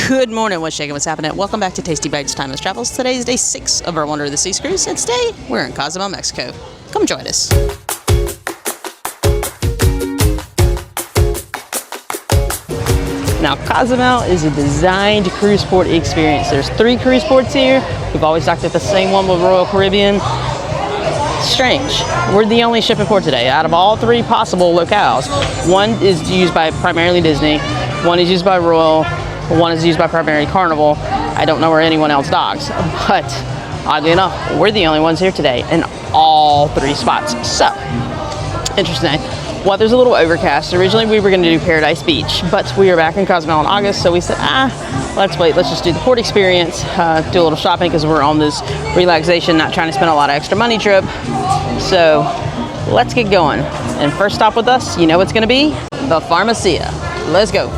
Good morning, what's shaking, what's happening? Welcome back to Tasty Bites Timeless Travels. Today is day 6 of our Wonder of the Seas cruise, and today we're in Cozumel, Mexico. Come join us. Now, Cozumel is a designed cruise port experience. There's 3 cruise ports here. We've always docked at the same one with Royal Caribbean. Strange. We're the only shipping port today. Out of all 3 possible locales, one is used by primarily Disney, one is used by Royal, one is used by primarily Carnival. I don't know where anyone else docks, but oddly enough, we're the only ones here today in all 3 spots. So, interesting. Well, there's a little overcast. Originally, we were going to do Paradise Beach, but we are back in Cozumel in August, so we said, let's wait. Let's just do the port experience, do a little shopping because we're on this relaxation, not trying to spend a lot of extra money trip. So, let's get going. And first stop with us, you know what's going to be? The Pharmacia. Let's go.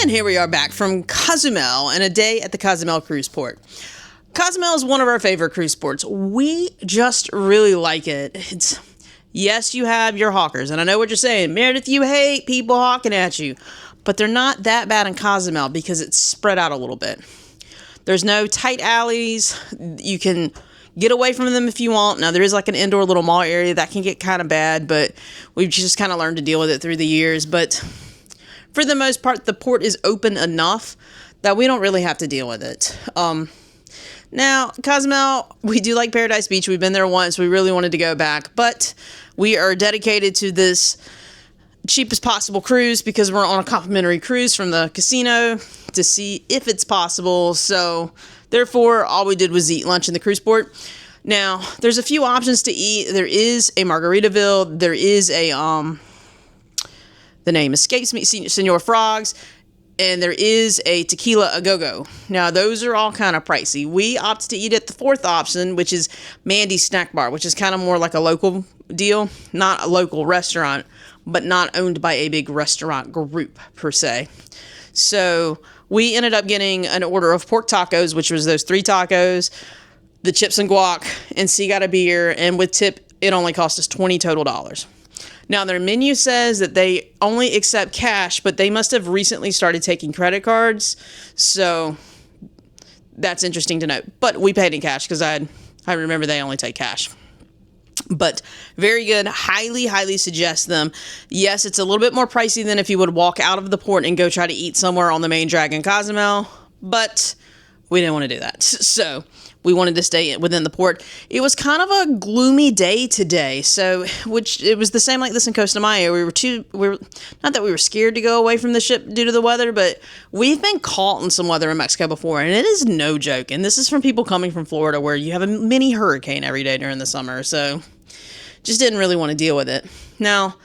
Here we are back from Cozumel and a day at the Cozumel Cruise Port. Cozumel is one of our favorite cruise ports. We just really like it. Yes, you have your hawkers, and I know what you're saying. Meredith, you hate people hawking at you, but they're not that bad in Cozumel because it's spread out a little bit. There's no tight alleys. You can get away from them if you want. Now, there is like an indoor little mall area that can get kind of bad, but we've just kind of learned to deal with it through the years. But for the most part, the port is open enough that we don't really have to deal with it. Now, Cozumel, we do like Paradise Beach. We've been there once. We really wanted to go back, but we are dedicated to this cheapest possible cruise because we're on a complimentary cruise from the casino to see if it's possible. So, therefore, all we did was eat lunch in the cruise port. Now, there's a few options to eat. There is a Margaritaville. There is a the name escapes me, Senor Frogs, and there is a Tequila A Go-Go. Now, those are all kind of pricey. We opted to eat at the 4th option, which is Mandy's Snack Bar, which is kind of more like a local deal, not a local restaurant, but not owned by a big restaurant group, per se. So, we ended up getting an order of pork tacos, which was those 3 tacos, the chips and guac, and C got a beer, and with tip, it only cost us $20 total. Now, their menu says that they only accept cash, but they must have recently started taking credit cards. So that's interesting to note. But we paid in cash because I remember they only take cash. But very good. Highly, highly suggest them. Yes, it's a little bit more pricey than if you would walk out of the port and go try to eat somewhere on the main drag in Cozumel. But we didn't want to do that. So we wanted to stay within the port. It was kind of a gloomy day today, so which it was the same like this in Costa Maya. We were not that we were scared to go away from the ship due to the weather, but we've been caught in some weather in Mexico before, and it is no joke. And this is from people coming from Florida, where you have a mini hurricane every day during the summer. So just didn't really want to deal with it. Now,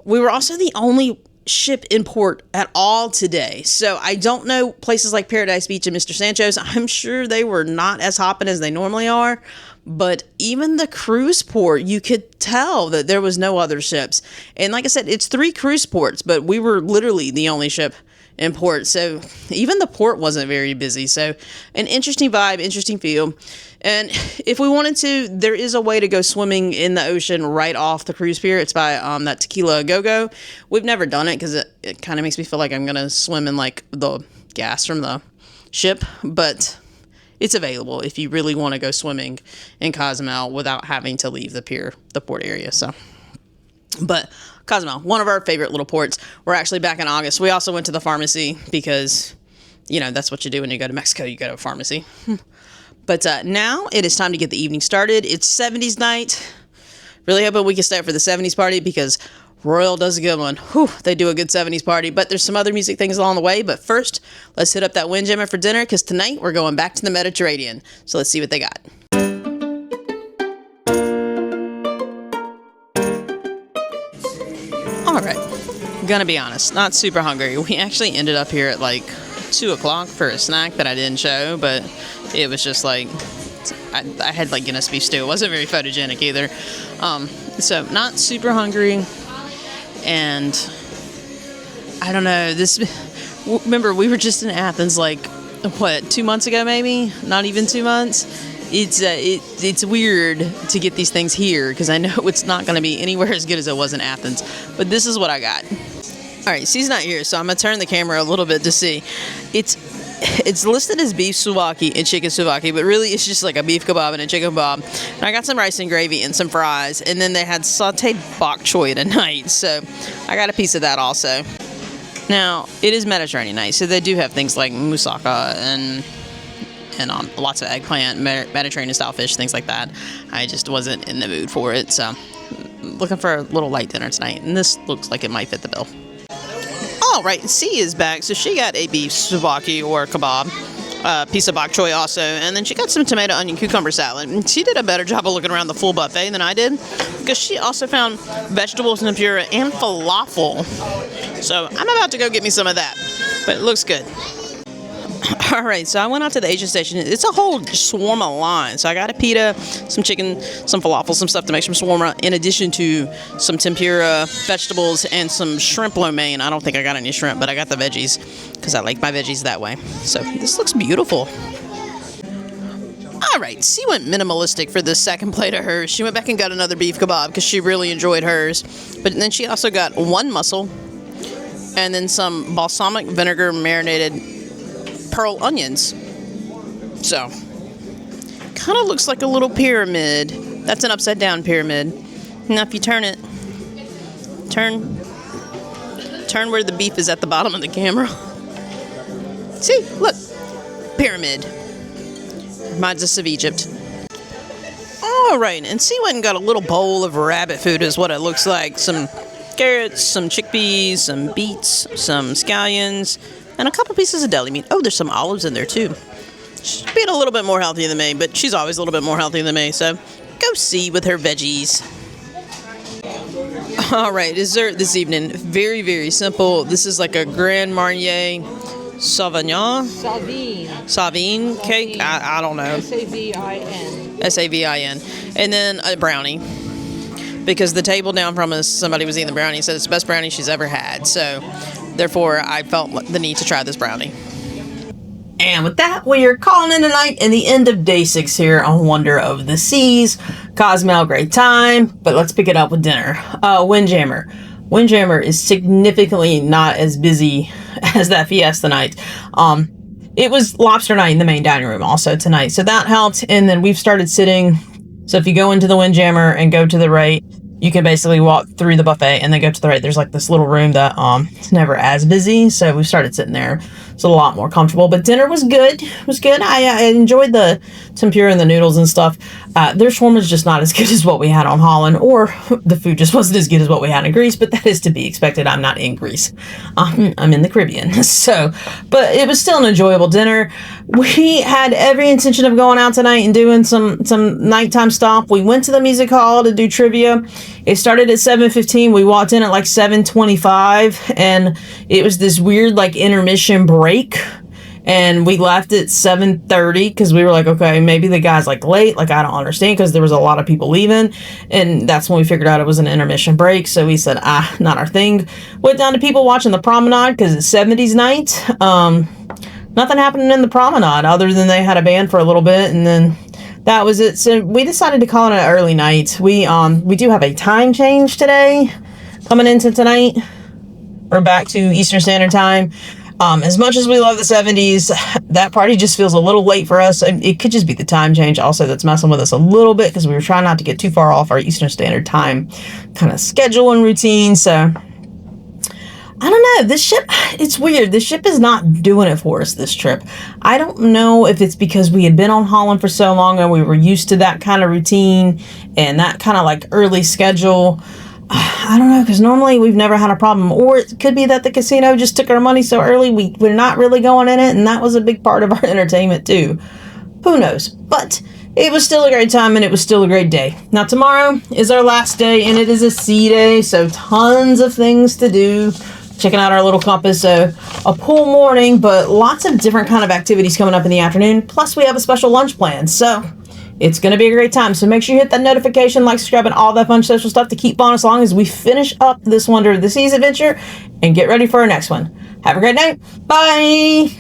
we were also the only ship in port at all today. So I don't know places like Paradise Beach and Mr. Sancho's. I'm sure they were not as hopping as they normally are. But even the cruise port, you could tell that there was no other ships. And like I said, it's 3 cruise ports, but we were literally the only ship in port. So even the port wasn't very busy. So an interesting vibe, interesting feel. And if we wanted to, there is a way to go swimming in the ocean right off the cruise pier. It's by that Tequila Go-Go. We've never done it because it kind of makes me feel like I'm going to swim in like the gas from the ship. But it's available if you really want to go swimming in Cozumel without having to leave the pier, the port area. So, but Cozumel, one of our favorite little ports. We're actually back in August. We also went to the pharmacy because, you know, that's what you do when you go to Mexico. You go to a pharmacy. But now it is time to get the evening started. It's 70s night. Really hoping we can stay up for the 70s party because Royal does a good one. Whew, they do a good 70s party. But there's some other music things along the way. But first, let's hit up that Windjammer for dinner because tonight we're going back to the Mediterranean. So let's see what they got. All right. Gonna be honest, not super hungry. We actually ended up here at like 2 o'clock for a snack that I didn't show, but it was just like, I had like Guinness beef stew. It wasn't very photogenic either. So not super hungry. And I don't know, remember we were just in Athens like, 2 months ago maybe? Not even 2 months. It's weird to get these things here because I know it's not going to be anywhere as good as it was in Athens. But this is what I got. All right, she's not here, so I'm going to turn the camera a little bit to see. It's listed as beef souvlaki and chicken souvlaki, but really it's just like a beef kebab and a chicken kebab. And I got some rice and gravy and some fries, and then they had sauteed bok choy tonight, so I got a piece of that also. Now, it is Mediterranean night, so they do have things like moussaka and lots of eggplant, Mediterranean-style fish, things like that. I just wasn't in the mood for it, so looking for a little light dinner tonight, and this looks like it might fit the bill. All right, C is back, so she got a beef souvlaki or kebab, piece of bok choy also, and then she got some tomato, onion, cucumber salad. And she did a better job of looking around the full buffet than I did, because she also found vegetables tempura and falafel. So I'm about to go get me some of that, but it looks good. All right, so I went out to the Asian station. It's a whole shawarma line. So I got a pita, some chicken, some falafel, some stuff to make some shawarma, in addition to some tempura, vegetables, and some shrimp lo mein. I don't think I got any shrimp, but I got the veggies because I like my veggies that way. So this looks beautiful. All right, she went minimalistic for the second plate of hers. She went back and got another beef kebab because she really enjoyed hers. But then she also got one mussel and then some balsamic vinegar marinated pearl onions. So, kind of looks like a little pyramid. That's an upside down pyramid. Now if you turn it, turn where the beef is at the bottom of the camera. See, look, pyramid. Reminds us of Egypt. All right, and she went and got a little bowl of rabbit food is what it looks like. Some carrots, some chickpeas, some beets, some scallions, and a couple pieces of deli meat. Oh, there's some olives in there, too. She's being a little bit more healthy than me, but she's always a little bit more healthy than me, so go see with her veggies. All right, dessert this evening. Very, very simple. This is like a Grand Marnier Sauvignon? Savine cake? I don't know. S-A-V-I-N. S-A-V-I-N. And then a brownie. Because the table down from us, somebody was eating the brownie, said it's the best brownie she's ever had, so therefore, I felt the need to try this brownie. And with that, we are calling in tonight and the end of day 6 here on Wonder of the Seas. Cozumel, great time, but let's pick it up with dinner. Windjammer. Windjammer is significantly not as busy as that Fiesta night. It was lobster night in the main dining room also tonight, so that helped. And then we've started sitting. So if you go into the Windjammer and go to the right, you can basically walk through the buffet and then go to the right. There's like this little room that it's never as busy, so we started sitting there. It's a lot more comfortable. But dinner was good. It was good. I enjoyed the tempura and the noodles and stuff. Their shawarma is just not as good as what we had on Holland, or the food just wasn't as good as what we had in Greece. But that is to be expected. I'm not in Greece. I'm in the Caribbean. So, but it was still an enjoyable dinner. We had every intention of going out tonight and doing some nighttime stuff. We went to the music hall to do trivia. It started at 7:15. We walked in at like 7:25, and it was this weird like intermission break. And we left at 7:30 because we were like, okay, maybe the guy's like late. Like, I don't understand, because there was a lot of people leaving. And that's when we figured out it was an intermission break. So we said, not our thing. Went down to people watching the promenade because it's 70s night. Nothing happening in the promenade other than they had a band for a little bit, and then that was it. So we decided to call it an early night. We do have a time change today coming into tonight. We're back to Eastern Standard Time. As much as we love the 70s, that party just feels a little late for us. It could just be the time change also that's messing with us a little bit, because we were trying not to get too far off our Eastern Standard Time kind of schedule and routine. So I don't know. This ship, it's weird. This ship is not doing it for us this trip. I don't know if it's because we had been on Holland for so long and we were used to that kind of routine and that kind of like early schedule. I don't know, because normally we've never had a problem. Or it could be that the casino just took our money so early we're not really going in it, and that was a big part of our entertainment too. Who knows? But it was still a great time, and it was still a great day. Now, tomorrow is our last day, and it is a sea day, so tons of things to do. Checking out our little compass, so a pool morning, but lots of different kind of activities coming up in the afternoon. Plus, we have a special lunch plan, so it's going to be a great time. So make sure you hit that notification, like, subscribe, and all that fun social stuff to keep on as long as we finish up this Wonder of the Seas adventure and get ready for our next one. Have a great night. Bye!